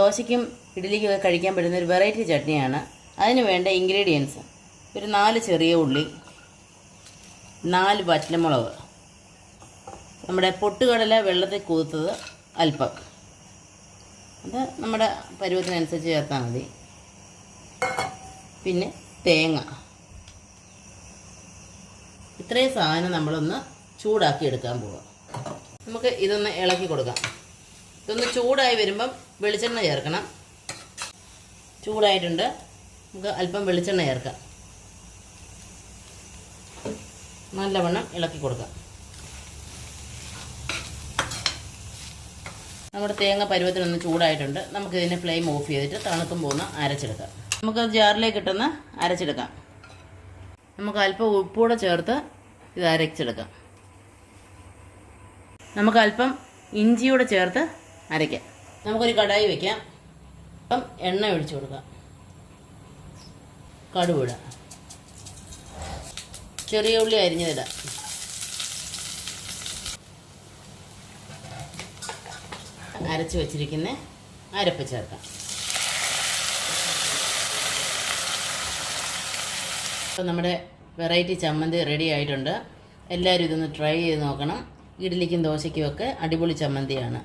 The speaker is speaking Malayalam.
ദോശയ്ക്കും ഇഡ്ഡലിക്കൊക്കെ കഴിക്കാൻ പറ്റുന്ന ഒരു വെറൈറ്റി ചട്നിയാണ്. അതിന് വേണ്ട ഇൻഗ്രീഡിയൻസ്: ഒരു 4 ചെറിയ ഉള്ളി, 4 വറ്റൽമുളക്, നമ്മുടെ പൊട്ടുകടല വെള്ളത്തിൽ കുതിർത്തത് അല്പം, അത് നമ്മുടെ പരുവത്തിനനുസരിച്ച് ചേർത്താൽ മതി. പിന്നെ തേങ്ങ. ഇത്രയും സാധനം നമ്മളൊന്ന് ചൂടാക്കി എടുക്കാൻ പോവുക. നമുക്ക് ഇതൊന്ന് ഇളക്കി കൊടുക്കാം. ഇതൊന്ന് ചൂടായി വരുമ്പം വെളിച്ചെണ്ണ ചേർക്കണം. ചൂടായിട്ടുണ്ട്, നമുക്ക് അല്പം വെളിച്ചെണ്ണ ചേർക്കാം. നല്ലവണ്ണം ഇളക്കി കൊടുക്കാം. നമ്മുടെ തേങ്ങ പരുവത്തിനൊന്ന് ചൂടായിട്ടുണ്ട്. നമുക്കിതിനെ ഫ്ലെയിം ഓഫ് ചെയ്തിട്ട് തണുക്കുമ്പോൾ ഒന്ന് അരച്ചെടുക്കാം. നമുക്കത് ജാറിലേക്ക് ഇട്ടൊന്ന് അരച്ചെടുക്കാം. നമുക്ക് അല്പം ഉപ്പൂടെ ചേർത്ത് ഇത് അരച്ചെടുക്കാം. നമുക്ക് അല്പം ഇഞ്ചിയൂടെ ചേർത്ത് അരയ്ക്കാം. നമുക്കൊരു കടായി വയ്ക്കാം. അപ്പം എണ്ണ ഒഴിച്ചു കൊടുക്കാം. കടുക് ഇടാം. ചെറിയ ഉള്ളി അരിഞ്ഞതിടാം. അരച്ച് വെച്ചിരിക്കുന്ന അരപ്പ് ചേർക്കാം. അപ്പം നമ്മുടെ വെറൈറ്റി ചമ്മന്തി റെഡി ആയിട്ടുണ്ട്. എല്ലാവരും ഇതൊന്ന് ട്രൈ ചെയ്ത് നോക്കണം. ഇഡ്ഡലിക്കും ദോശയ്ക്കും ഒക്കെ അടിപൊളി ചമ്മന്തിയാണ്.